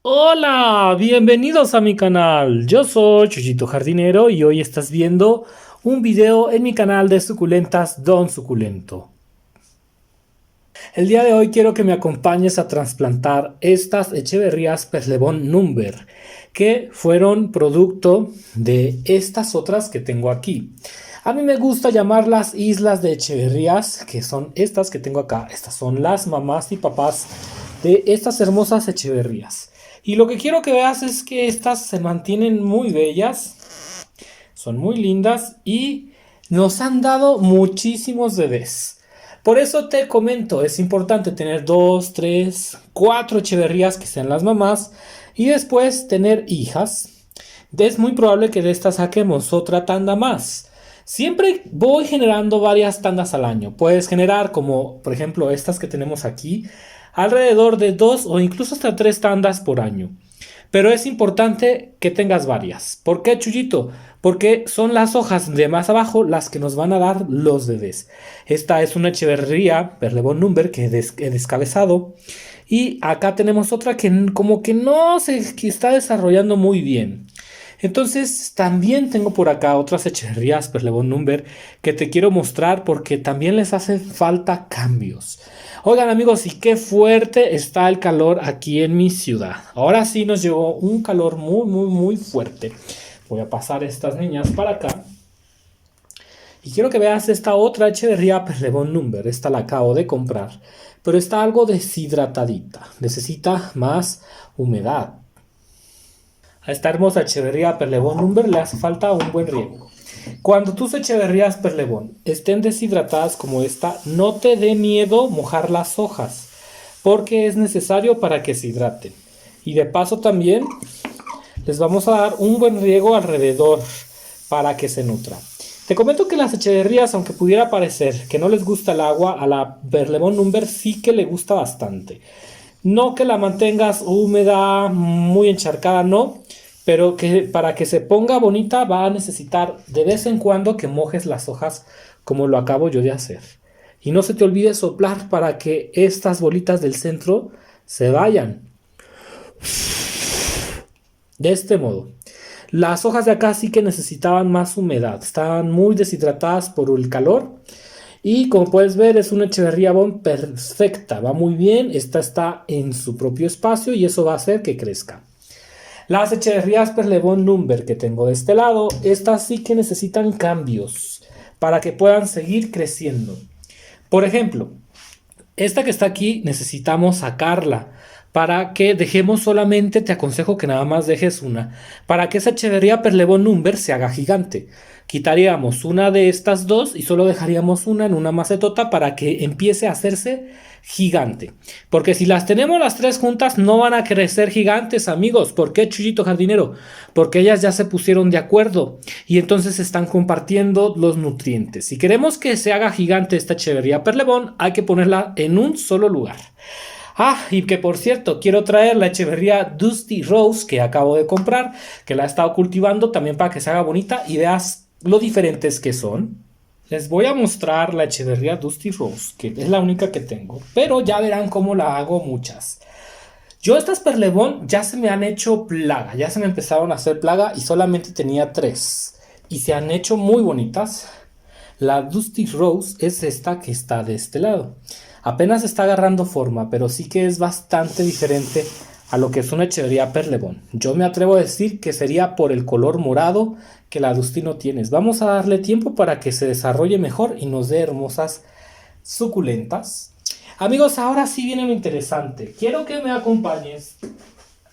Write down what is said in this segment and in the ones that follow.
Hola, bienvenidos a mi canal. Yo soy Chuyito Jardinero y hoy estás viendo un video en mi canal de suculentas Don Suculento. El día de hoy quiero que me acompañes a trasplantar estas Echeverrías Perlebón Number, que fueron producto de estas otras que tengo aquí. A mí me gusta llamarlas islas de Echeverrías, que son estas que tengo acá. Estas son las mamás y papás de estas hermosas Echeverrías. Y lo que quiero que veas es que estas se mantienen muy bellas, son muy lindas y nos han dado muchísimos bebés. Por eso te comento, es importante tener 2, 3, 4 Echeverrías que sean las mamás y después tener hijas. Es muy probable que de estas saquemos otra tanda más. Siempre voy generando varias tandas al año. Puedes generar, como por ejemplo estas que tenemos aquí, alrededor de 2 o incluso hasta 3 tandas por año. Pero es importante que tengas varias. ¿Por qué, Chuyito? Porque son las hojas de más abajo las que nos van a dar los bebés. Esta es una Echeverría Perlebón Number que he descabezado. Y acá tenemos otra que como que no se que está desarrollando muy bien. Entonces también tengo por acá otras Echeverrías Perlebón Number que te quiero mostrar porque también les hacen falta cambios. Oigan amigos, y qué fuerte está el calor aquí en mi ciudad. Ahora sí nos llegó un calor muy fuerte. Voy a pasar estas niñas para acá. Y quiero que veas esta otra Echeverría Perlebón Number. Esta la acabo de comprar, pero está algo deshidratadita. Necesita más humedad. A esta hermosa Echeverría Perlebón Number le hace falta un buen riego. Cuando tus Echeverrías Perlebón estén deshidratadas como esta, no te dé miedo mojar las hojas, porque es necesario para que se hidraten. Y de paso también les vamos a dar un buen riego alrededor para que se nutra. Te comento que las Echeverrías, aunque pudiera parecer que no les gusta el agua, a la Perlebón Number sí que le gusta bastante. No que la mantengas húmeda, muy encharcada, no. Pero que para que se ponga bonita va a necesitar de vez en cuando que mojes las hojas como lo acabo yo de hacer. Y no se te olvide soplar para que estas bolitas del centro se vayan. De este modo. Las hojas de acá sí que necesitaban más humedad. Estaban muy deshidratadas por el calor. Y como puedes ver es una Echeverría Bon perfecta. Va muy bien. Esta está en su propio espacio y eso va a hacer que crezca. Las Echeverrías Perlebón Number que tengo de este lado, estas sí que necesitan cambios para que puedan seguir creciendo. Por ejemplo, esta que está aquí necesitamos sacarla para que dejemos solamente, te aconsejo que nada más dejes una, para que esa Echeverría Perlebón Number se haga gigante. Quitaríamos una de estas dos y solo dejaríamos una en una macetota para que empiece a hacerse gigante. Porque si las tenemos las tres juntas no van a crecer gigantes, amigos. ¿Por qué, Chuyito Jardinero? Porque ellas ya se pusieron de acuerdo y entonces están compartiendo los nutrientes. Si queremos que se haga gigante esta Echeverría Perlebón, hay que ponerla en un solo lugar. Y que por cierto, quiero traer la Echeverría Dusty Rose que acabo de comprar, que la he estado cultivando también para que se haga bonita y veas lo diferentes que son. Les voy a mostrar la Echeverría Dusty Rose, que es la única que tengo, pero ya verán cómo la hago muchas. Yo estas Perlebón ya se me han hecho plaga, ya se me empezaron a hacer plaga y solamente tenía 3 y se han hecho muy bonitas. La Dusty Rose es esta que está de este lado. Apenas está agarrando forma, pero sí que es bastante diferente a lo que es una Echeverría Perlebón. Yo me atrevo a decir que sería por el color morado que la Dusty no tienes. Vamos a darle tiempo para que se desarrolle mejor y nos dé hermosas suculentas. Amigos, ahora sí viene lo interesante. Quiero que me acompañes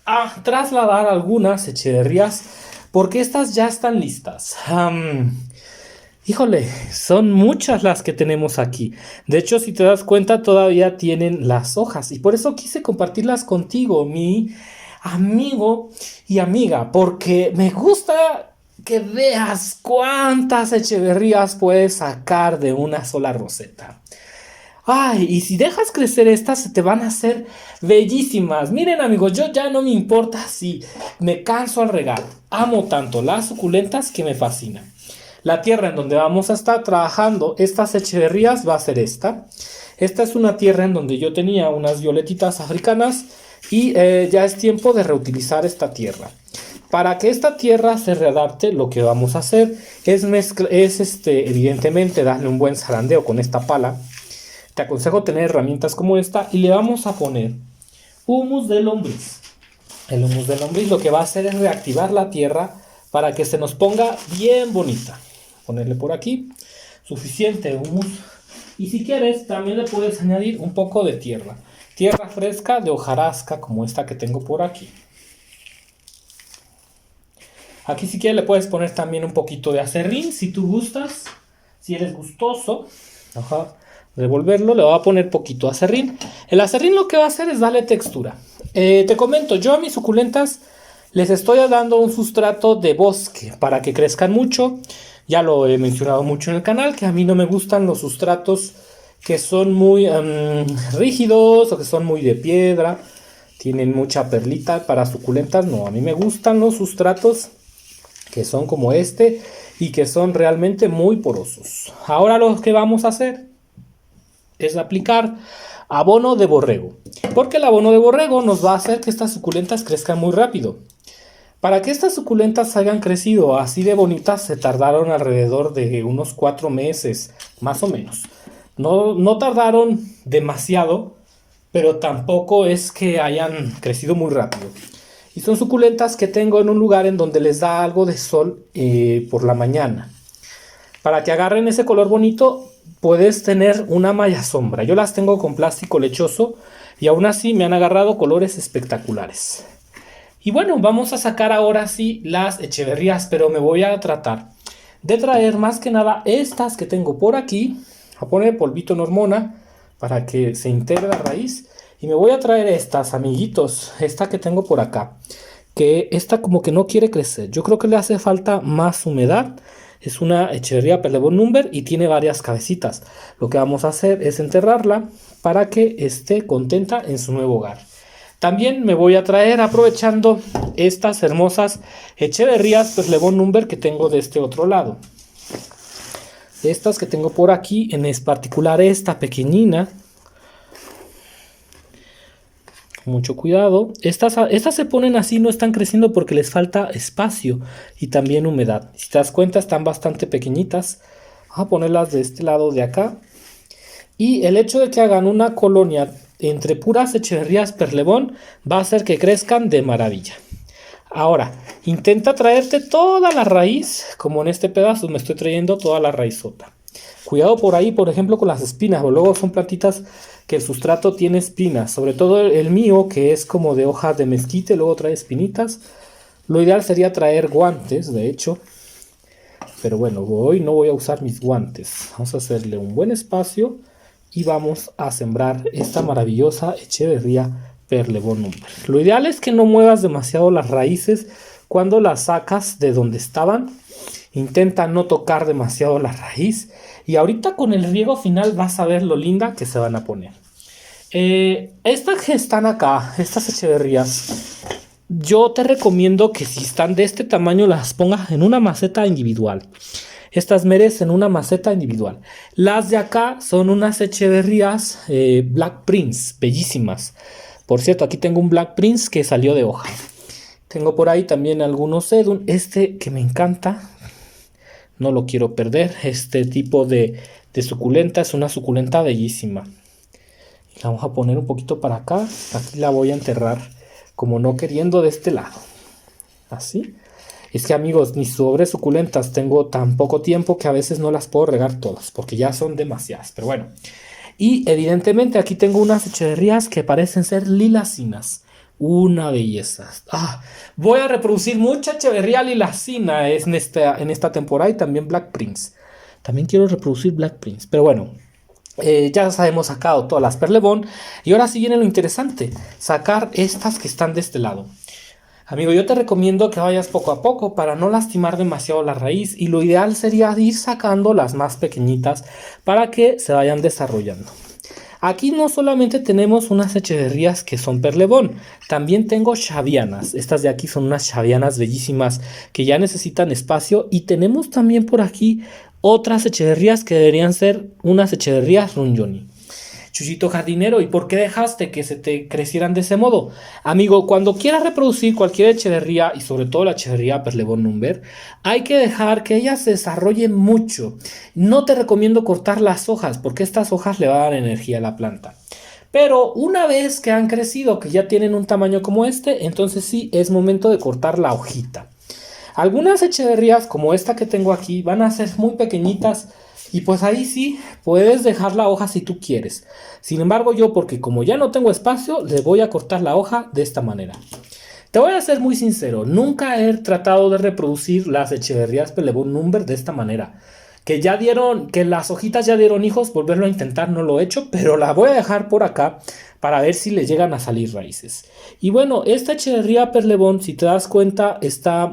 a trasladar algunas Echeverrías porque estas ya están listas. Híjole, son muchas las que tenemos aquí. De hecho, si te das cuenta, todavía tienen las hojas. Y por eso quise compartirlas contigo, mi amigo y amiga. Porque me gusta que veas cuántas Echeverrías puedes sacar de una sola roseta. Y si dejas crecer estas, se te van a hacer bellísimas. Miren, amigos, yo ya no me importa si me canso al regar. Amo tanto las suculentas que me fascinan. La tierra en donde vamos a estar trabajando estas Echeverrías va a ser esta. Esta es una tierra en donde yo tenía unas violetitas africanas Y ya es tiempo de reutilizar esta tierra. Para que esta tierra se readapte, lo que vamos a hacer es evidentemente darle un buen zarandeo con esta pala. Te aconsejo tener herramientas como esta y le vamos a poner humus de lombriz. El humus de lombriz lo que va a hacer es reactivar la tierra para que se nos ponga bien bonita. Ponerle por aquí suficiente humus. Y si quieres, también le puedes añadir un poco de tierra. Tierra fresca de hojarasca como esta que tengo por aquí. Aquí si quieres le puedes poner también un poquito de acerrín si tú gustas. Si eres gustoso. Revolverlo, le voy a poner poquito acerrín. El acerrín lo que va a hacer es darle textura. Te comento, yo a mis suculentas les estoy dando un sustrato de bosque para que crezcan mucho. Ya lo he mencionado mucho en el canal, que a mí no me gustan los sustratos que son muy rígidos o que son muy de piedra. Tienen mucha perlita para suculentas. No, a mí me gustan los sustratos que son como este y que son realmente muy porosos. Ahora lo que vamos a hacer es aplicar abono de borrego, porque el abono de borrego nos va a hacer que estas suculentas crezcan muy rápido. Para que estas suculentas hayan crecido así de bonitas se tardaron alrededor de unos 4 meses, más o menos. No tardaron demasiado, pero tampoco es que hayan crecido muy rápido. Y son suculentas que tengo en un lugar en donde les da algo de sol por la mañana. Para que agarren ese color bonito, puedes tener una malla sombra. Yo las tengo con plástico lechoso y aún así me han agarrado colores espectaculares. Y bueno, vamos a sacar ahora sí las echeverrías, pero me voy a tratar de traer más que nada estas que tengo por aquí. A poner polvito en hormona para que se integre la raíz. Y me voy a traer estas, amiguitos, esta que tengo por acá, que esta como que no quiere crecer. Yo creo que le hace falta más humedad. Es una echeverría Perlebón Number y tiene varias cabecitas. Lo que vamos a hacer es enterrarla para que esté contenta en su nuevo hogar. También me voy a traer, aprovechando estas hermosas echeverrías Perlebón Number que tengo de este otro lado. Estas que tengo por aquí, en particular esta pequeñina. Mucho cuidado. Estas se ponen así, no están creciendo porque les falta espacio y también humedad. Si te das cuenta, están bastante pequeñitas. Vamos a ponerlas de este lado de acá. Y el hecho de que hagan una colonia entre puras echeverrías Perlebón va a hacer que crezcan de maravilla. Ahora, intenta traerte toda la raíz, como en este pedazo me estoy trayendo toda la raizota. Cuidado por ahí, por ejemplo, con las espinas, o luego son plantitas que el sustrato tiene espinas, sobre todo el mío, que es como de hojas de mezquite, luego trae espinitas. Lo ideal sería traer guantes, de hecho, pero bueno, hoy no voy a usar mis guantes. Vamos a hacerle un buen espacio y vamos a sembrar esta maravillosa echeverría Perlebón Number. Lo ideal es que no muevas demasiado las raíces cuando las sacas de donde estaban. Intenta no tocar demasiado la raíz. Y ahorita con el riego final vas a ver lo linda que se van a poner. Estas que están acá, estas echeverrías, yo te recomiendo que si están de este tamaño las pongas en una maceta individual. Estas merecen una maceta individual. Las de acá son unas echeverrías Black Prince, bellísimas. Por cierto, aquí tengo un Black Prince que salió de hoja. Tengo por ahí también algunos sedum. Este que me encanta. No lo quiero perder. Este tipo de suculenta es una suculenta bellísima. La vamos a poner un poquito para acá. Aquí la voy a enterrar como no queriendo de este lado. Así. Es que amigos, mis sobres suculentas tengo tan poco tiempo que a veces no las puedo regar todas. Porque ya son demasiadas. Pero bueno. Y evidentemente aquí tengo unas echeverrías que parecen ser lilacinas. Una belleza. Voy a reproducir mucha echeverría lilacina en esta temporada y también Black Prince. También quiero reproducir Black Prince. Pero bueno, ya hemos sacado todas las Perlebón. Y ahora sí viene lo interesante. Sacar estas que están de este lado. Amigo, yo te recomiendo que vayas poco a poco para no lastimar demasiado la raíz. Y lo ideal sería ir sacando las más pequeñitas para que se vayan desarrollando. Aquí no solamente tenemos unas echeverrías que son Perlebón, también tengo chavianas. Estas de aquí son unas chavianas bellísimas que ya necesitan espacio. Y tenemos también por aquí otras echeverrías que deberían ser unas echeverrías Runjoni. Chuyito jardinero, ¿y por qué dejaste que se te crecieran de ese modo? Amigo, cuando quieras reproducir cualquier echeverría y sobre todo la echeverría Perlebón Number, hay que dejar que ella se desarrolle mucho. No te recomiendo cortar las hojas porque estas hojas le van a dar energía a la planta. Pero una vez que han crecido, que ya tienen un tamaño como este, entonces sí es momento de cortar la hojita. Algunas echeverrías como esta que tengo aquí van a ser muy pequeñitas y pues ahí sí puedes dejar la hoja si tú quieres. Sin embargo yo, porque como ya no tengo espacio, le voy a cortar la hoja de esta manera. Te voy a ser muy sincero, nunca he tratado de reproducir las echeverrías Perlebón Number de esta manera. Que las hojitas ya dieron hijos, volverlo a intentar no lo he hecho, pero la voy a dejar por acá para ver si le llegan a salir raíces. Y bueno, esta echeverría Perlebón, si te das cuenta, está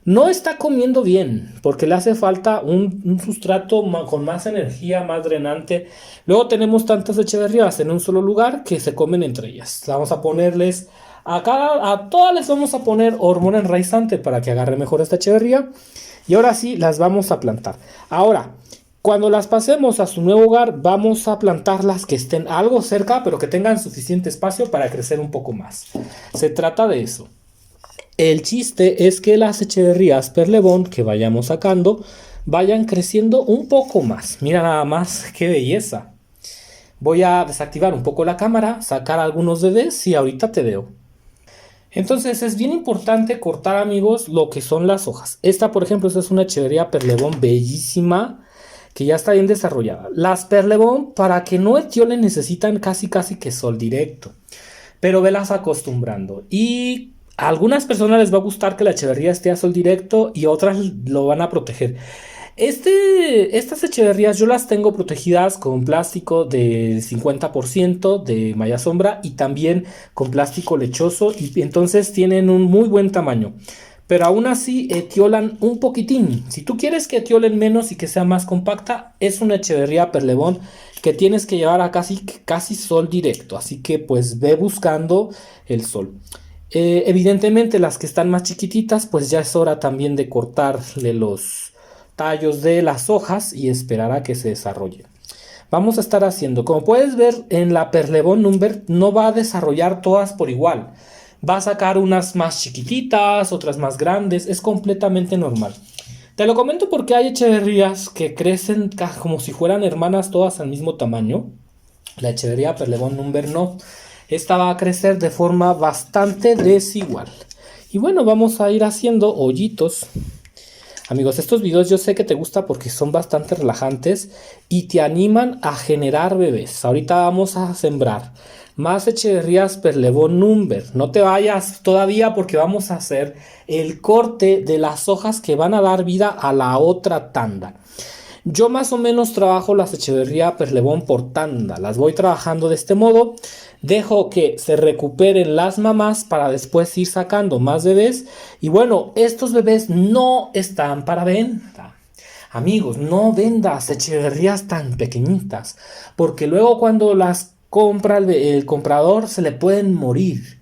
no está comiendo bien, porque le hace falta un sustrato con más energía, más drenante. Luego tenemos tantas echeverrías en un solo lugar que se comen entre ellas. Vamos a ponerles, a todas les vamos a poner hormona enraizante para que agarre mejor esta echeverría. Y ahora sí, las vamos a plantar. Ahora, cuando las pasemos a su nuevo hogar, vamos a plantarlas que estén algo cerca, pero que tengan suficiente espacio para crecer un poco más. Se trata de eso. El chiste es que las echeverrías Perlebón que vayamos sacando vayan creciendo un poco más. Mira nada más, qué belleza. Voy a desactivar un poco la cámara, sacar algunos bebés y ahorita te veo. Entonces es bien importante cortar, amigos, lo que son las hojas. Esta, por ejemplo, esta es una echeverría Perlebón bellísima que ya está bien desarrollada. Las Perlebón, para que no etiolen, necesitan casi que sol directo. Pero velas acostumbrando. Y a algunas personas les va a gustar que la echeverría esté a sol directo y otras lo van a proteger. Estas echeverrías yo las tengo protegidas con plástico del 50% de malla sombra y también con plástico lechoso y entonces tienen un muy buen tamaño. Pero aún así etiolan un poquitín. Si tú quieres que etiolen menos y que sea más compacta, es una echeverría Perlebón que tienes que llevar a casi sol directo. Así que pues ve buscando el sol. Evidentemente las que están más chiquititas pues ya es hora también de cortarle los tallos de las hojas y esperar a que se desarrollen. Vamos a estar haciendo, como puedes ver en la Perlebón Number no va a desarrollar todas por igual. Va a sacar unas más chiquititas, otras más grandes, es completamente normal. Te lo comento porque hay echeverrías que crecen como si fueran hermanas todas al mismo tamaño. La echeverría Perlebón Number no. Esta va a crecer de forma bastante desigual. Y bueno, vamos a ir haciendo hoyitos. Amigos, estos videos yo sé que te gusta porque son bastante relajantes y te animan a generar bebés. Ahorita vamos a sembrar más echeverrías Perlebón Number. No te vayas todavía porque vamos a hacer el corte de las hojas que van a dar vida a la otra tanda. Yo más o menos trabajo las echeverría Perlebón por tanda. Las voy trabajando de este modo. Dejo que se recuperen las mamás para después ir sacando más bebés. Y bueno, estos bebés no están para venta. Amigos, no vendas echeverrías tan pequeñitas. Porque luego cuando las compra el comprador se le pueden morir.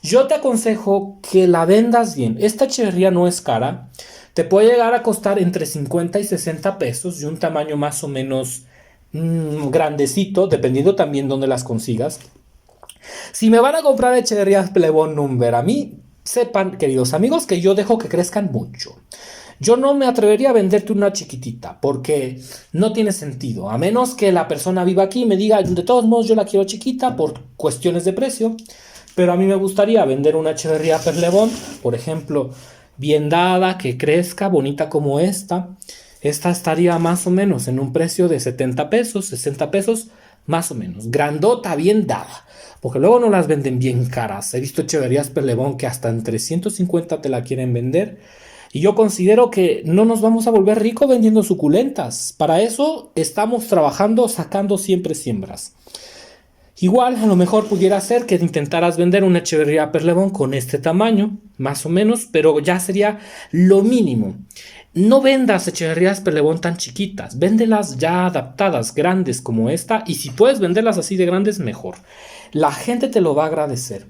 Yo te aconsejo que la vendas bien. Esta echeverría no es cara. Te puede llegar a costar entre 50 y 60 pesos y un tamaño más o menos grandecito, dependiendo también dónde las consigas. Si me van a comprar echeverrías Perlebón Number, a mí sepan, queridos amigos, que yo dejo que crezcan mucho. Yo no me atrevería a venderte una chiquitita porque no tiene sentido, a menos que la persona viva aquí y me diga, de todos modos yo la quiero chiquita por cuestiones de precio, pero a mí me gustaría vender una echeverría Perlebón, por ejemplo, bien dada, que crezca, bonita como esta. Esta estaría más o menos en un precio de 70 pesos, 60 pesos, más o menos. Grandota, bien dada. Porque luego no las venden bien caras. He visto echeverrías Perlebón que hasta en 350 te la quieren vender. Y yo considero que no nos vamos a volver ricos vendiendo suculentas. Para eso estamos trabajando, sacando siempre siembras. Igual, a lo mejor pudiera ser que intentaras vender una echeverría Perlebón con este tamaño, más o menos, pero ya sería lo mínimo. No vendas echeverrías Perlebón tan chiquitas, véndelas ya adaptadas, grandes como esta, y si puedes venderlas así de grandes, mejor. La gente te lo va a agradecer.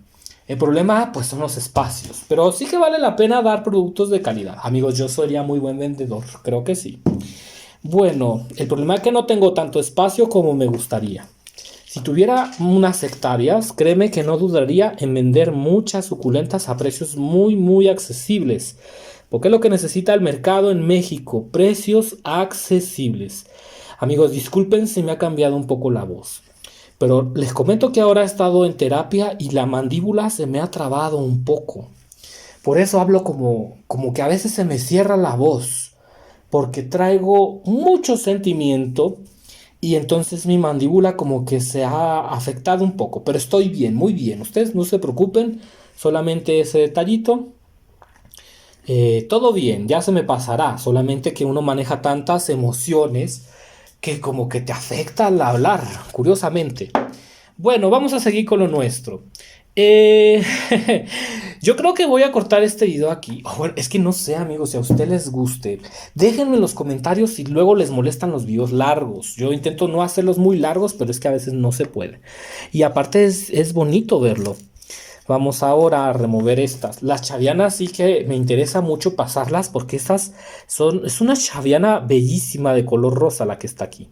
El problema, pues, son los espacios, pero sí que vale la pena dar productos de calidad. Amigos, yo sería muy buen vendedor, creo que sí. Bueno, el problema es que no tengo tanto espacio como me gustaría. Si tuviera unas hectáreas, créeme que no dudaría en vender muchas suculentas a precios muy accesibles. Porque es lo que necesita el mercado en México, precios accesibles. Amigos, disculpen si me ha cambiado un poco la voz. Pero les comento que ahora he estado en terapia y la mandíbula se me ha trabado un poco. Por eso hablo como que a veces se me cierra la voz. Porque traigo mucho sentimiento y entonces mi mandíbula como que se ha afectado un poco. Pero estoy bien, muy bien. Ustedes no se preocupen, solamente ese detallito. Todo bien, ya se me pasará. Solamente que uno maneja tantas emociones que como que te afecta al hablar, curiosamente. Bueno, vamos a seguir con lo nuestro. Eh, yo creo que voy a cortar este video aquí. Oh, bueno, es que no sé, amigos, si a ustedes les guste. Déjenme en los comentarios si luego les molestan los videos largos. Yo intento no hacerlos muy largos, pero es que a veces no se puede. Y aparte es bonito verlo. Vamos ahora a remover estas. Las chavianas sí que me interesa mucho pasarlas porque es una chaviana bellísima de color rosa la que está aquí.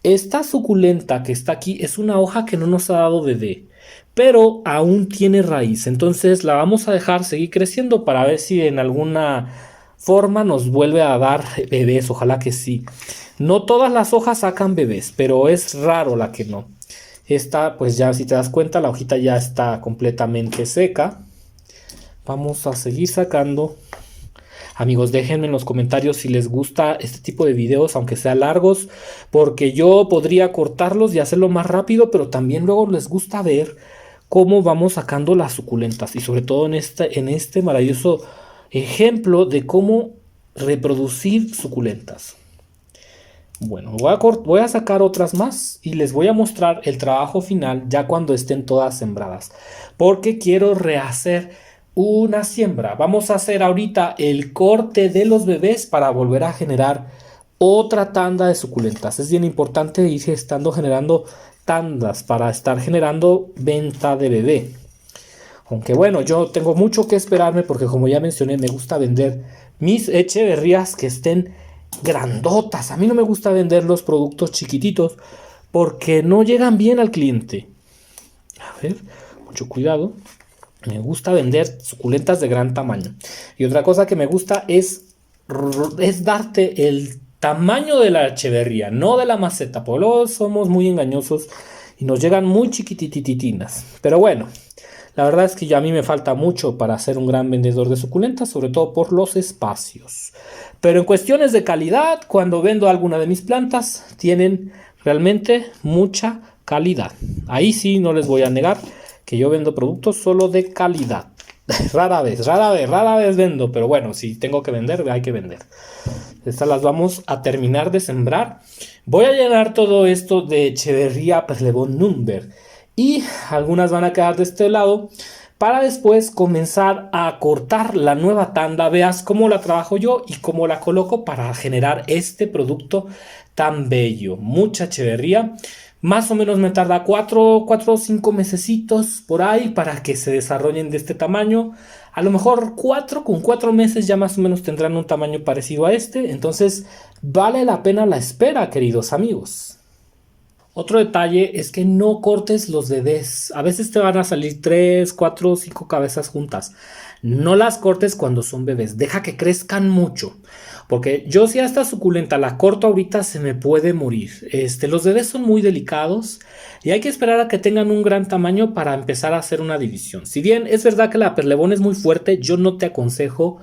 Esta suculenta que está aquí es una hoja que no nos ha dado bebé, pero aún tiene raíz. Entonces la vamos a dejar seguir creciendo para ver si en alguna forma nos vuelve a dar bebés. Ojalá que sí. No todas las hojas sacan bebés, pero es raro la que no. Esta, pues ya si te das cuenta, la hojita ya está completamente seca. Vamos a seguir sacando. Amigos, déjenme en los comentarios si les gusta este tipo de videos, aunque sean largos, porque yo podría cortarlos y hacerlo más rápido, pero también luego les gusta ver cómo vamos sacando las suculentas y sobre todo en este maravilloso ejemplo de cómo reproducir suculentas. Bueno, voy a sacar otras más y les voy a mostrar el trabajo final ya cuando estén todas sembradas, porque quiero rehacer una siembra. Vamos a hacer ahorita el corte de los bebés para volver a generar otra tanda de suculentas. Es bien importante ir estando generando tandas para estar generando venta de bebé. Aunque bueno, yo tengo mucho que esperarme porque como ya mencioné, me gusta vender mis echeverrías que estén grandotas. A mí no me gusta vender los productos chiquititos porque no llegan bien al cliente. A ver, mucho cuidado. Me gusta vender suculentas de gran tamaño. Y otra cosa que me gusta es darte el tamaño de la echeverría, no de la maceta. Por lo somos muy engañosos y nos llegan muy chiquitititinas. Pero bueno, la verdad es que ya a mí me falta mucho para ser un gran vendedor de suculentas, sobre todo por los espacios. Pero en cuestiones de calidad, cuando vendo alguna de mis plantas, tienen realmente mucha calidad. Ahí sí no les voy a negar que yo vendo productos solo de calidad. Rara vez vendo, pero bueno, si tengo que vender, hay que vender. Estas las vamos a terminar de sembrar. Voy a llenar todo esto de Echeverría Perlebón Number y algunas van a quedar de este lado para después comenzar a cortar la nueva tanda. Veas cómo la trabajo yo y cómo la coloco para generar este producto tan bello. Mucha Echeverría. Más o menos me tarda 4 o 5 mesecitos por ahí para que se desarrollen de este tamaño. A lo mejor con 4 meses ya más o menos tendrán un tamaño parecido a este. Entonces vale la pena la espera, queridos amigos. Otro detalle es que no cortes los bebés. A veces te van a salir 3, 4, 5 cabezas juntas. No las cortes cuando son bebés. Deja que crezcan mucho. Porque yo si a esta suculenta la corto ahorita se me puede morir. Los bebés son muy delicados y hay que esperar a que tengan un gran tamaño para empezar a hacer una división. Si bien es verdad que la perlebón es muy fuerte, yo no te aconsejo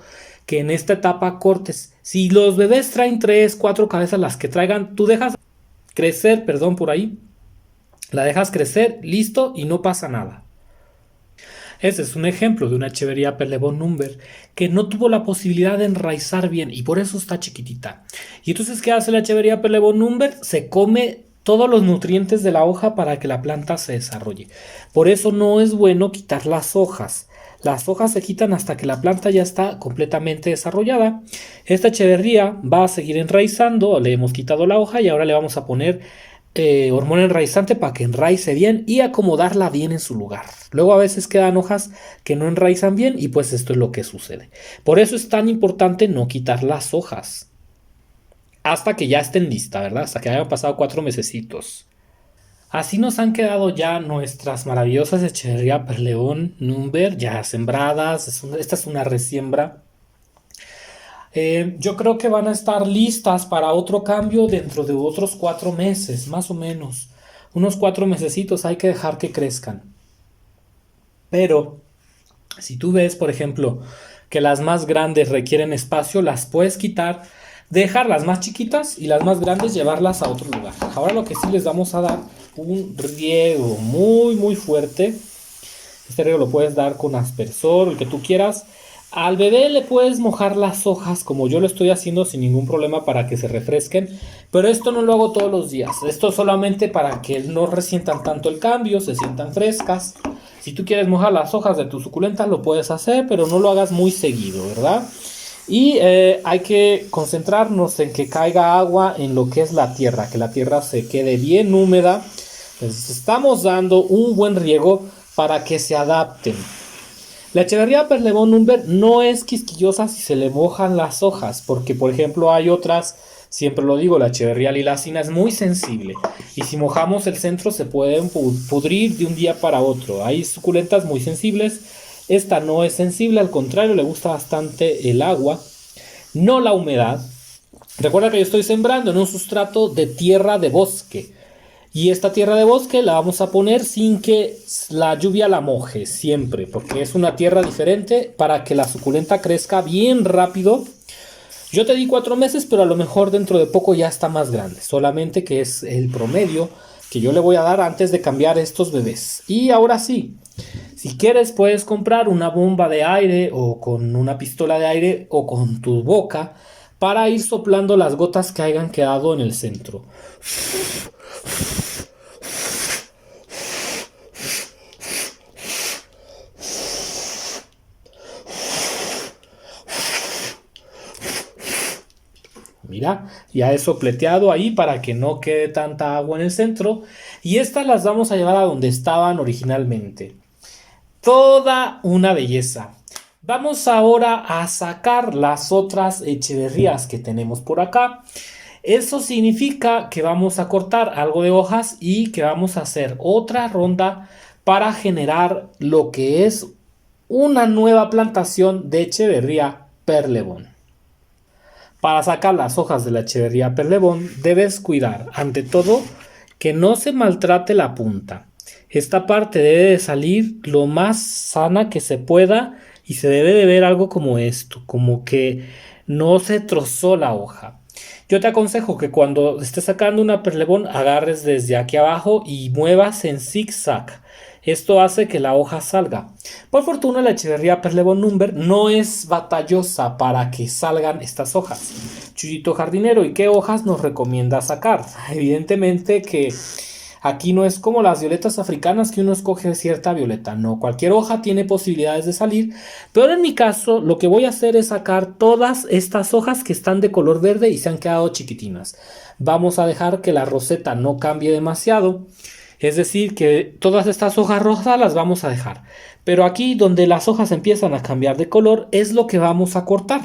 que en esta etapa cortes. Si los bebés traen 3, 4 cabezas las que traigan, tú dejas crecer, perdón por ahí. La dejas crecer, listo y no pasa nada. Ese es un ejemplo de una Echeverría Perlebón Number que no tuvo la posibilidad de enraizar bien y por eso está chiquitita. Y entonces, ¿qué hace la Echeverría Perlebón Number? Se come todos los nutrientes de la hoja para que la planta se desarrolle. Por eso no es bueno quitar las hojas. Las hojas se quitan hasta que la planta ya está completamente desarrollada. Esta Echeverría va a seguir enraizando. Le hemos quitado la hoja y ahora le vamos a poner hormona enraizante para que enraice bien y acomodarla bien en su lugar. Luego a veces quedan hojas que no enraizan bien y pues esto es lo que sucede. Por eso es tan importante no quitar las hojas. hasta que ya estén listas, ¿verdad? Hasta que hayan pasado 4 mesecitos. Así nos han quedado ya nuestras maravillosas Echeverría Perleón Number ya sembradas. Esta es una resiembra. Yo creo que van a estar listas para otro cambio dentro de otros 4 meses, más o menos. Unos 4 mesecitos hay que dejar que crezcan. Pero si tú ves, por ejemplo, que las más grandes requieren espacio, las puedes quitar, dejar las más chiquitas y las más grandes llevarlas a otro lugar. Ahora lo que sí les vamos a dar un riego muy muy fuerte. Este riego lo puedes dar con aspersor, el que tú quieras. Al bebé le puedes mojar las hojas como yo lo estoy haciendo sin ningún problema para que se refresquen, pero esto no lo hago todos los días. Esto solamente para que no resientan tanto el cambio, se sientan frescas. Si tú quieres mojar las hojas de tu suculenta lo puedes hacer, pero no lo hagas muy seguido, ¿verdad? Y hay que concentrarnos en que caiga agua en lo que es la tierra, que la tierra se quede bien húmeda. Entonces estamos dando un buen riego para que se adapten. La Echeverría Perleón Number no es quisquillosa si se le mojan las hojas, porque por ejemplo hay otras, siempre lo digo, la Echeverría Lilacina es muy sensible y si mojamos el centro se pueden pudrir de un día para otro. Hay suculentas muy sensibles, esta no es sensible, al contrario le gusta bastante el agua, no la humedad. Recuerda que yo estoy sembrando en un sustrato de tierra de bosque. Y esta tierra de bosque la vamos a poner sin que la lluvia la moje siempre, porque es una tierra diferente para que la suculenta crezca bien rápido. Yo te di 4 meses, pero a lo mejor dentro de poco ya está más grande, solamente que es el promedio que yo le voy a dar antes de cambiar estos bebés. Y ahora sí, si quieres puedes comprar una bomba de aire o con una pistola de aire o con tu boca para ir soplando las gotas que hayan quedado en el centro. Mira, ya he sopleteado ahí para que no quede tanta agua en el centro. Y estas las vamos a llevar a donde estaban originalmente. Toda una belleza. Vamos ahora a sacar las otras echeverrías que tenemos por acá. Eso significa que vamos a cortar algo de hojas y que vamos a hacer otra ronda para generar lo que es una nueva plantación de Echeverría Perleón. Para sacar las hojas de la Echeverría Perleón debes cuidar, ante todo, que no se maltrate la punta. Esta parte debe de salir lo más sana que se pueda y se debe de ver algo como esto, como que no se trozó la hoja. Yo te aconsejo que cuando estés sacando una Perleón agarres desde aquí abajo y muevas en zigzag. Esto hace que la hoja salga. Por fortuna la Echeverría Perleón Number no es batallosa para que salgan estas hojas. Chuyito jardinero, ¿y qué hojas nos recomienda sacar? Evidentemente que aquí no es como las violetas africanas que uno escoge cierta violeta. No, cualquier hoja tiene posibilidades de salir. Pero en mi caso lo que voy a hacer es sacar todas estas hojas que están de color verde y se han quedado chiquitinas. Vamos a dejar que la roseta no cambie demasiado. Es decir, que todas estas hojas rosas las vamos a dejar. Pero aquí donde las hojas empiezan a cambiar de color es lo que vamos a cortar.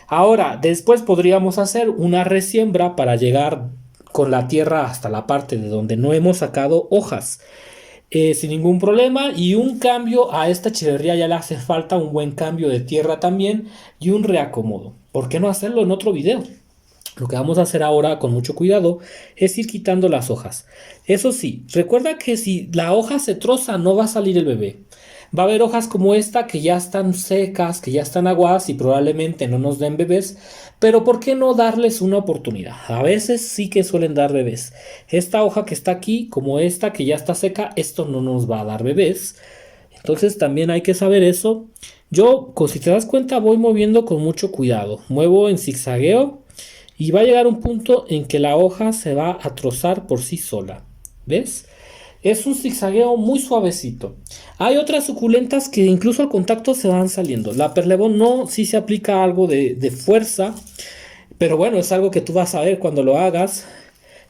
Ahora, después podríamos hacer una resiembra para llegar con la tierra hasta la parte de donde no hemos sacado hojas. Sin ningún problema, y un cambio a esta echeverría ya le hace falta un buen cambio de tierra también y un reacomodo. ¿Por qué no hacerlo en otro video? Lo que vamos a hacer ahora con mucho cuidado es ir quitando las hojas. Eso sí, recuerda que si la hoja se troza no va a salir el bebé. Va a haber hojas como esta que ya están secas, que ya están aguadas y probablemente no nos den bebés. Pero ¿por qué no darles una oportunidad? A veces sí que suelen dar bebés. Esta hoja que está aquí, como esta que ya está seca, esto no nos va a dar bebés. Entonces también hay que saber eso. Yo, si te das cuenta, voy moviendo con mucho cuidado. Muevo en zigzagueo. Y va a llegar un punto en que la hoja se va a trozar por sí sola. ¿Ves? Es un zigzagueo muy suavecito. Hay otras suculentas que incluso al contacto se van saliendo. La Perleón no, sí se aplica algo de fuerza. Pero bueno, es algo que tú vas a ver cuando lo hagas.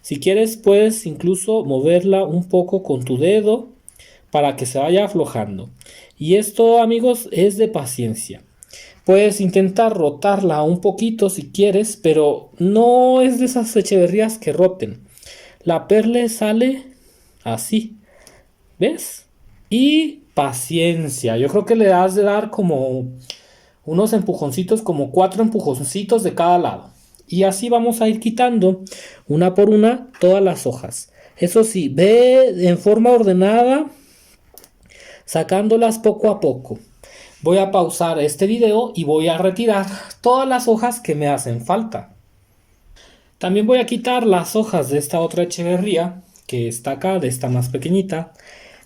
Si quieres puedes incluso moverla un poco con tu dedo para que se vaya aflojando. Y esto, amigos, es de paciencia. Puedes intentar rotarla un poquito si quieres, pero no es de esas echeverrías que roten. La perle sale así, ¿ves? Y paciencia, yo creo que le has de dar como unos empujoncitos, como 4 empujoncitos de cada lado. Y así vamos a ir quitando una por una todas las hojas. Eso sí, ve en forma ordenada, sacándolas poco a poco. Voy a pausar este video y voy a retirar todas las hojas que me hacen falta. También voy a quitar las hojas de esta otra echeverría que está acá, de esta más pequeñita,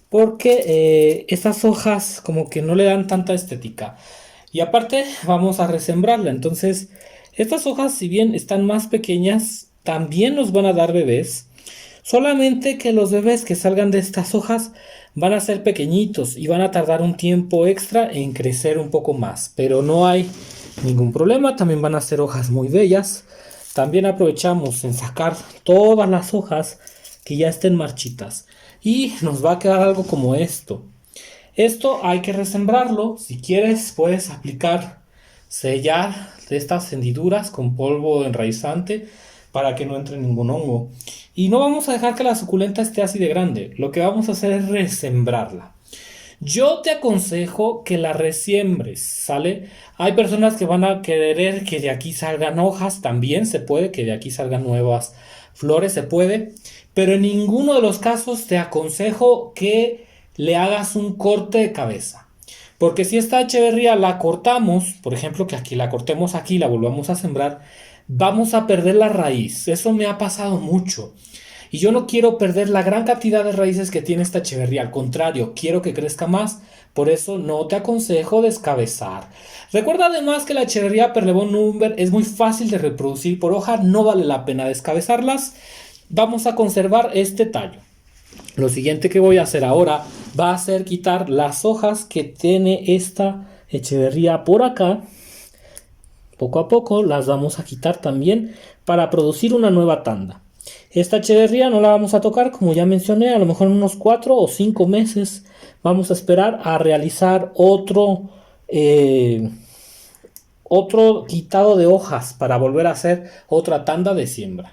porque estas hojas como que no le dan tanta estética. Y aparte vamos a resembrarla. Entonces estas hojas, si bien están más pequeñas, también nos van a dar bebés. Solamente que los bebés que salgan de estas hojas van a ser pequeñitos y van a tardar un tiempo extra en crecer un poco más. Pero no hay ningún problema, también van a ser hojas muy bellas. También aprovechamos en sacar todas las hojas que ya estén marchitas. Y nos va a quedar algo como esto. Esto hay que resembrarlo. Si quieres puedes aplicar sellar de estas hendiduras con polvo enraizante para que no entre ningún hongo. Y no vamos a dejar que la suculenta esté así de grande. Lo que vamos a hacer es resembrarla. Yo te aconsejo que la resiembres, ¿sale? Hay personas que van a querer que de aquí salgan hojas, también se puede, que de aquí salgan nuevas flores, se puede, pero en ninguno de los casos te aconsejo que le hagas un corte de cabeza. Porque si esta echeverría la cortamos, por ejemplo, que aquí la cortemos aquí y la volvamos a sembrar, vamos a perder la raíz. Eso me ha pasado mucho. Y yo no quiero perder la gran cantidad de raíces que tiene esta echeverría. Al contrario, quiero que crezca más. Por eso no te aconsejo descabezar. Recuerda además que la echeverría Perlebón Number es muy fácil de reproducir por hoja. No vale la pena descabezarlas. Vamos a conservar este tallo. Lo siguiente que voy a hacer ahora va a ser quitar las hojas que tiene esta echeverría por acá. Poco a poco las vamos a quitar también para producir una nueva tanda. Esta echeverría no la vamos a tocar, como ya mencioné, a lo mejor en unos 4 o 5 meses vamos a esperar a realizar otro quitado de hojas para volver a hacer otra tanda de siembra.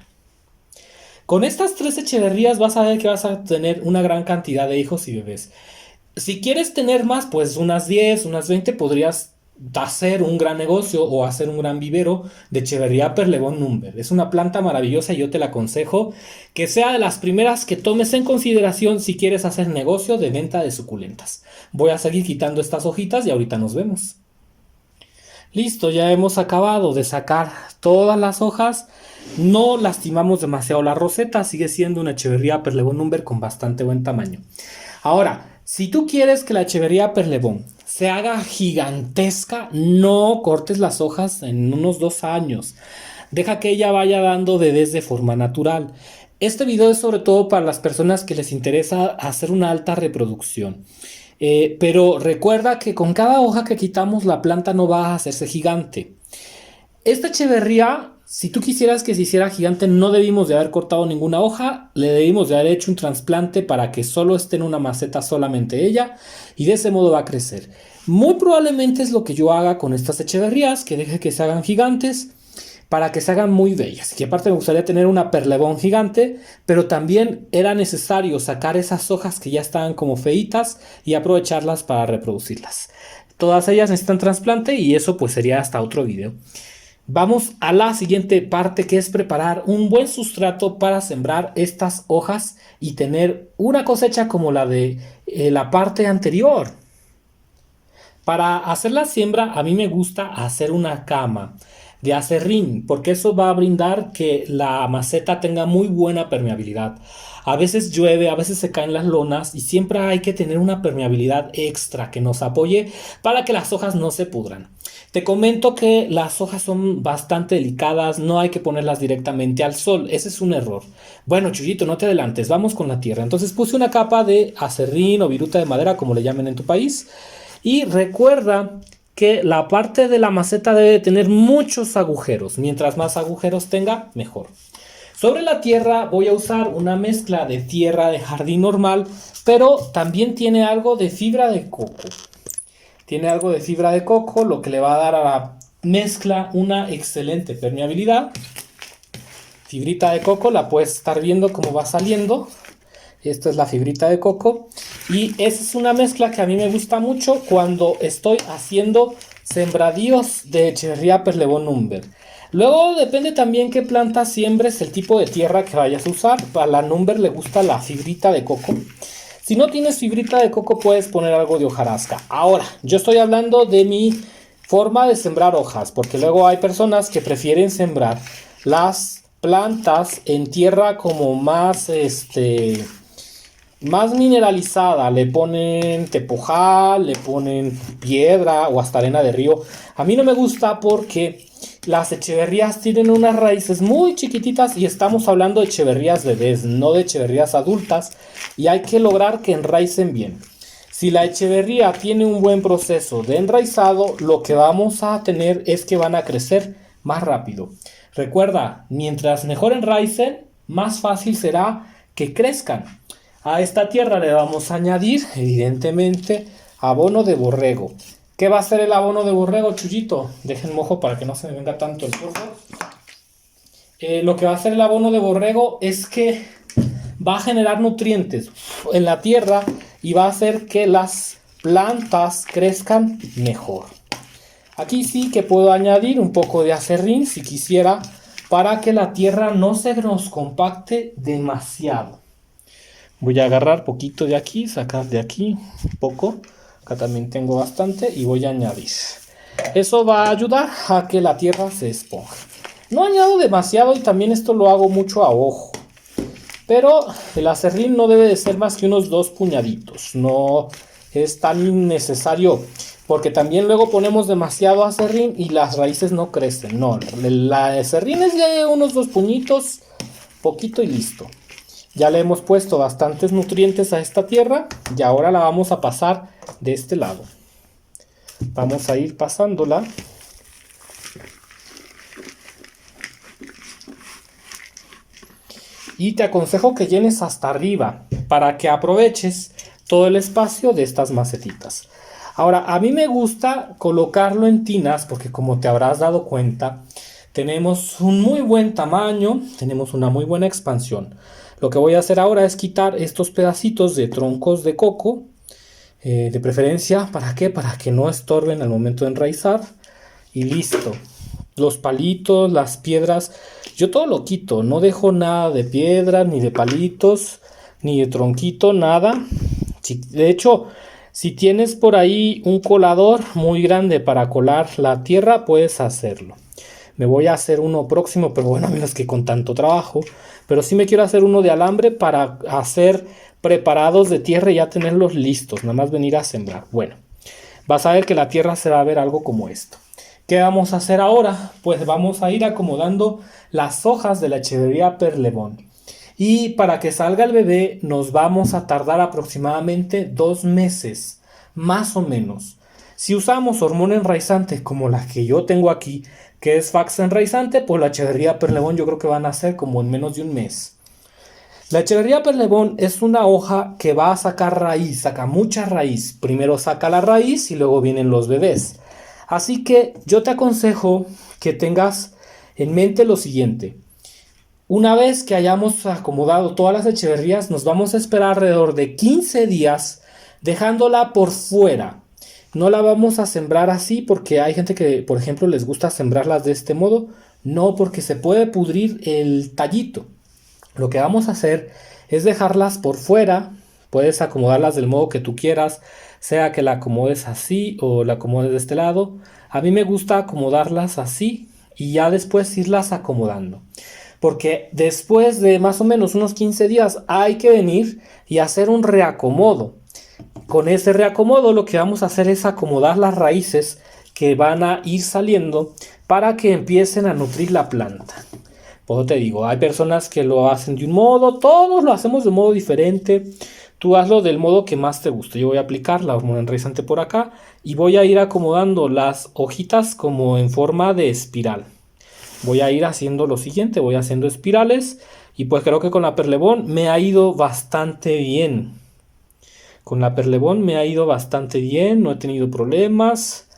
Con estas 3 echeverrías vas a ver que vas a tener una gran cantidad de hijos y bebés. Si quieres tener más, pues unas 10, unas 20 podrías hacer un gran negocio o hacer un gran vivero de Echeverría Perlebón Number. Es una planta maravillosa y yo te la aconsejo que sea de las primeras que tomes en consideración si quieres hacer negocio de venta de suculentas. Voy a seguir quitando estas hojitas y ahorita nos vemos. Listo, ya hemos acabado de sacar todas las hojas. No lastimamos demasiado la roseta, sigue siendo una Echeverría Perlebón Number con bastante buen tamaño. Ahora, si tú quieres que la Echeverría Perlebón se haga gigantesca, no cortes las hojas en unos 2 años. Deja que ella vaya dando bebés de forma natural. Este video es sobre todo para las personas que les interesa hacer una alta reproducción. Pero recuerda que con cada hoja que quitamos la planta no va a hacerse gigante. Esta echeverría, si tú quisieras que se hiciera gigante, no debimos de haber cortado ninguna hoja, le debimos de haber hecho un trasplante para que solo esté en una maceta solamente ella y de ese modo va a crecer. Muy probablemente es lo que yo haga con estas echeverrías, que deje que se hagan gigantes para que se hagan muy bellas. Y aparte me gustaría tener una perlebón gigante, pero también era necesario sacar esas hojas que ya estaban como feitas y aprovecharlas para reproducirlas. Todas ellas necesitan trasplante y eso pues sería hasta otro video. Vamos a la siguiente parte, que es preparar un buen sustrato para sembrar estas hojas y tener una cosecha como la de la parte anterior. Para hacer la siembra a mí me gusta hacer una cama de acerrín, porque eso va a brindar que la maceta tenga muy buena permeabilidad. A veces llueve, a veces se caen las lonas y siempre hay que tener una permeabilidad extra que nos apoye para que las hojas no se pudran. Te comento que las hojas son bastante delicadas, no hay que ponerlas directamente al sol, ese es un error. Bueno, Chuyito, no te adelantes, vamos con la tierra. Entonces puse una capa de acerrín o viruta de madera, como le llamen en tu país, y recuerda que la parte de la maceta debe tener muchos agujeros. Mientras más agujeros tenga, mejor. Sobre la tierra voy a usar una mezcla de tierra de jardín normal, pero también tiene algo de fibra de coco. tiene algo de fibra de coco, lo que le va a dar a la mezcla una excelente permeabilidad. Fibrita de coco, la puedes estar viendo cómo va saliendo. Esta es la fibrita de coco. Y esa es una mezcla que a mí me gusta mucho cuando estoy haciendo sembradíos de Echeverría Perlebón Number. Luego depende también qué planta siembres, el tipo de tierra que vayas a usar. A la Number le gusta la fibrita de coco. Si no tienes fibrita de coco, puedes poner algo de hojarasca. Ahora, yo estoy hablando de mi forma de sembrar hojas, porque luego hay personas que prefieren sembrar las plantas en tierra como más más mineralizada, le ponen tepojal, le ponen piedra o hasta arena de río. A mí no me gusta porque las echeverrías tienen unas raíces muy chiquititas y estamos hablando de echeverrías bebés, no de echeverrías adultas, y hay que lograr que enraicen bien. Si la echeverría tiene un buen proceso de enraizado, lo que vamos a tener es que van a crecer más rápido. Recuerda, mientras mejor enraicen, más fácil será que crezcan. A esta tierra le vamos a añadir, evidentemente, abono de borrego. ¿Qué va a hacer el abono de borrego, Chuyito? Dejen mojo para que no se me venga tanto el polvo. Lo que va a hacer el abono de borrego es que va a generar nutrientes en la tierra y va a hacer que las plantas crezcan mejor. Aquí sí que puedo añadir un poco de acerrín si quisiera, para que la tierra no se nos compacte demasiado. Voy a agarrar poquito de aquí, sacar de aquí un poco. Acá también tengo bastante y voy a añadir. Eso va a ayudar a que la tierra se esponje. No añado demasiado y también esto lo hago mucho a ojo. Pero el acerrín no debe de ser más que unos 2 puñaditos. No es tan necesario porque también luego ponemos demasiado acerrín y las raíces no crecen. No, el acerrín es de unos 2 puñitos, poquito y listo. Ya le hemos puesto bastantes nutrientes a esta tierra y ahora la vamos a pasar de este lado. Vamos a ir pasándola. Y te aconsejo que llenes hasta arriba para que aproveches todo el espacio de estas macetitas. Ahora, a mí me gusta colocarlo en tinas porque, como te habrás dado cuenta, tenemos un muy buen tamaño, tenemos una muy buena expansión. Lo que voy a hacer ahora es quitar estos pedacitos de troncos de coco, de preferencia, ¿para qué? Para que no estorben al momento de enraizar. Y listo. Los palitos, las piedras, yo todo lo quito, no dejo nada de piedra, ni de palitos, ni de tronquito, nada. De hecho, si tienes por ahí un colador muy grande para colar la tierra, puedes hacerlo. Me voy a hacer uno próximo, pero bueno, a menos que con tanto trabajo. Pero sí me quiero hacer uno de alambre para hacer preparados de tierra y ya tenerlos listos. Nada más venir a sembrar. Bueno, vas a ver que la tierra se va a ver algo como esto. ¿Qué vamos a hacer ahora? Pues vamos a ir acomodando las hojas de la Echeverría Perlebón. Y para que salga el bebé nos vamos a tardar aproximadamente 2 meses, más o menos. Si usamos hormona enraizante como la que yo tengo aquí, que es Fax enraizante, pues la Echeverría Perlebón yo creo que van a ser como en menos de un mes. La Echeverría Perlebón es una hoja que va a sacar raíz, saca mucha raíz. Primero saca la raíz y luego vienen los bebés. Así que yo te aconsejo que tengas en mente lo siguiente. Una vez que hayamos acomodado todas las echeverrías, nos vamos a esperar alrededor de 15 días dejándola por fuera. No la vamos a sembrar así porque hay gente que, por ejemplo, les gusta sembrarlas de este modo. No, porque se puede pudrir el tallito. Lo que vamos a hacer es dejarlas por fuera. Puedes acomodarlas del modo que tú quieras, sea que la acomodes así o la acomodes de este lado. A mí me gusta acomodarlas así y ya después irlas acomodando. Porque después de más o menos unos 15 días hay que venir y hacer un reacomodo. Con ese reacomodo lo que vamos a hacer es acomodar las raíces que van a ir saliendo para que empiecen a nutrir la planta. Pues te digo, hay personas que lo hacen de un modo, todos lo hacemos de un modo diferente. Tú hazlo del modo que más te guste. Yo voy a aplicar la hormona enraizante por acá y voy a ir acomodando las hojitas como en forma de espiral. Voy a ir haciendo lo siguiente, voy haciendo espirales y pues creo que con la Perlebón me ha ido bastante bien. Con la Perlebón me ha ido bastante bien, no he tenido problemas.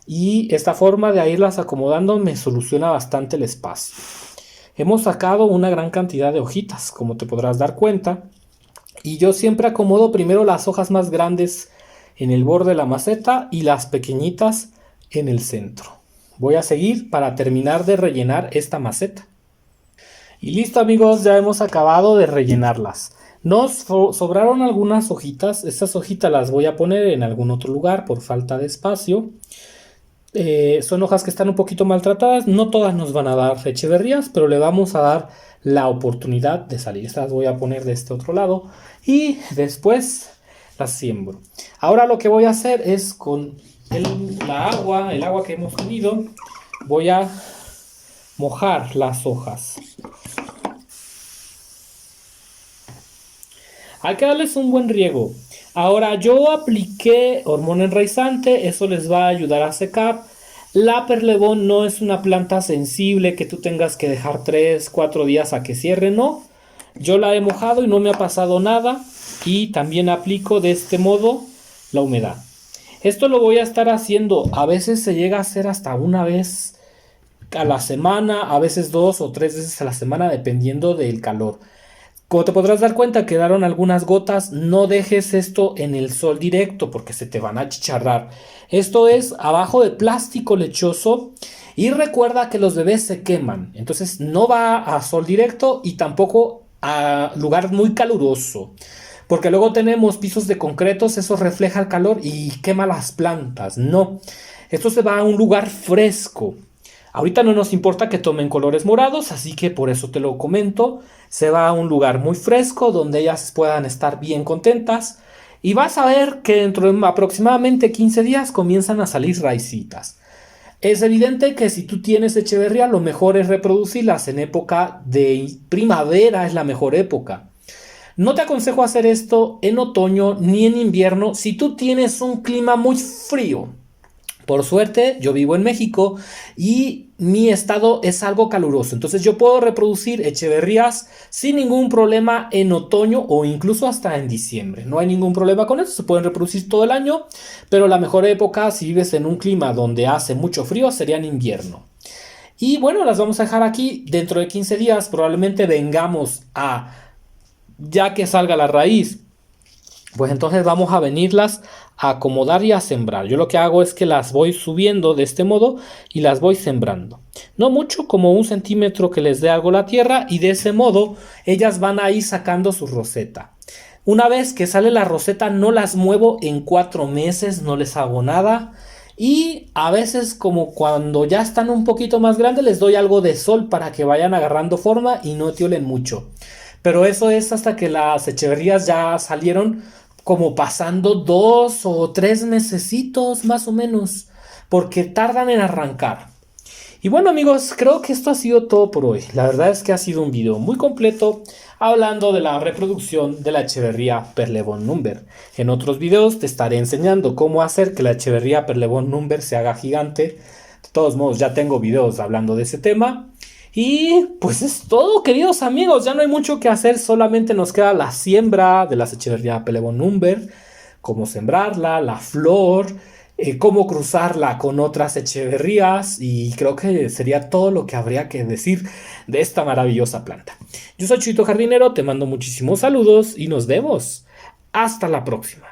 Y esta forma de irlas acomodando me soluciona bastante el espacio. Hemos sacado una gran cantidad de hojitas, como te podrás dar cuenta. Y yo siempre acomodo primero las hojas más grandes en el borde de la maceta y las pequeñitas en el centro. Voy a seguir para terminar de rellenar esta maceta. Y listo, amigos, ya hemos acabado de rellenarlas. Nos sobraron algunas hojitas. Estas hojitas las voy a poner en algún otro lugar por falta de espacio. Son hojas que están un poquito maltratadas. No todas nos van a dar echeverrías, pero le vamos a dar la oportunidad de salir. Estas voy a poner de este otro lado y después las siembro. Ahora lo que voy a hacer es con el agua que hemos tenido, voy a mojar las hojas. Hay que darles un buen riego. Ahora yo apliqué hormona enraizante, eso les va a ayudar a secar. La Perlebón no es una planta sensible que tú tengas que dejar 3-4 días a que cierre, no. Yo la he mojado y no me ha pasado nada. Y también aplico de este modo la humedad. Esto lo voy a estar haciendo, a veces se llega a hacer hasta una vez a la semana, a veces 2 o 3 veces a la semana, dependiendo del calor. Como te podrás dar cuenta, quedaron algunas gotas. No dejes esto en el sol directo porque se te van a achicharrar. Esto es abajo de plástico lechoso. Y recuerda que los bebés se queman. Entonces no va a sol directo y tampoco a lugar muy caluroso. Porque luego tenemos pisos de concretos, eso refleja el calor y quema las plantas. No, esto se va a un lugar fresco. Ahorita no nos importa que tomen colores morados, así que por eso te lo comento. Se va a un lugar muy fresco donde ellas puedan estar bien contentas. Y vas a ver que dentro de aproximadamente 15 días comienzan a salir raicitas. Es evidente que si tú tienes echeverría, lo mejor es reproducirlas en época de primavera, es la mejor época. No te aconsejo hacer esto en otoño ni en invierno si tú tienes un clima muy frío. Por suerte, yo vivo en México y mi estado es algo caluroso. Entonces yo puedo reproducir echeverrías sin ningún problema en otoño o incluso hasta en diciembre. No hay ningún problema con eso, se pueden reproducir todo el año, pero la mejor época si vives en un clima donde hace mucho frío sería en invierno. Y bueno, las vamos a dejar aquí. Dentro de 15 días probablemente vengamos a, ya que salga la raíz, pues entonces vamos a venirlas a acomodar y a sembrar. Yo lo que hago es que las voy subiendo de este modo y las voy sembrando. No mucho, como 1 centímetro que les dé algo la tierra, y de ese modo ellas van a ir sacando su roseta. Una vez que sale la roseta no las muevo en 4 meses, no les hago nada. Y a veces, como cuando ya están un poquito más grandes, les doy algo de sol para que vayan agarrando forma y no tiolen mucho. Pero eso es hasta que las echeverrías ya salieron, como pasando 2 o 3 mesecitos más o menos, porque tardan en arrancar. Y bueno, amigos, creo que esto ha sido todo por hoy. La verdad es que ha sido un video muy completo hablando de la reproducción de la echeverría Perlebón Number. En otros videos te estaré enseñando cómo hacer que la echeverría Perlebón Number se haga gigante. De todos modos, ya tengo videos hablando de ese tema. Y pues es todo, queridos amigos. Ya no hay mucho que hacer, solamente nos queda la siembra de las echeverría Perlebón Number, cómo sembrarla, la flor, cómo cruzarla con otras echeverrías, y creo que sería todo lo que habría que decir de esta maravillosa planta. Yo soy Chuyito Jardinero, te mando muchísimos saludos y nos vemos. Hasta la próxima.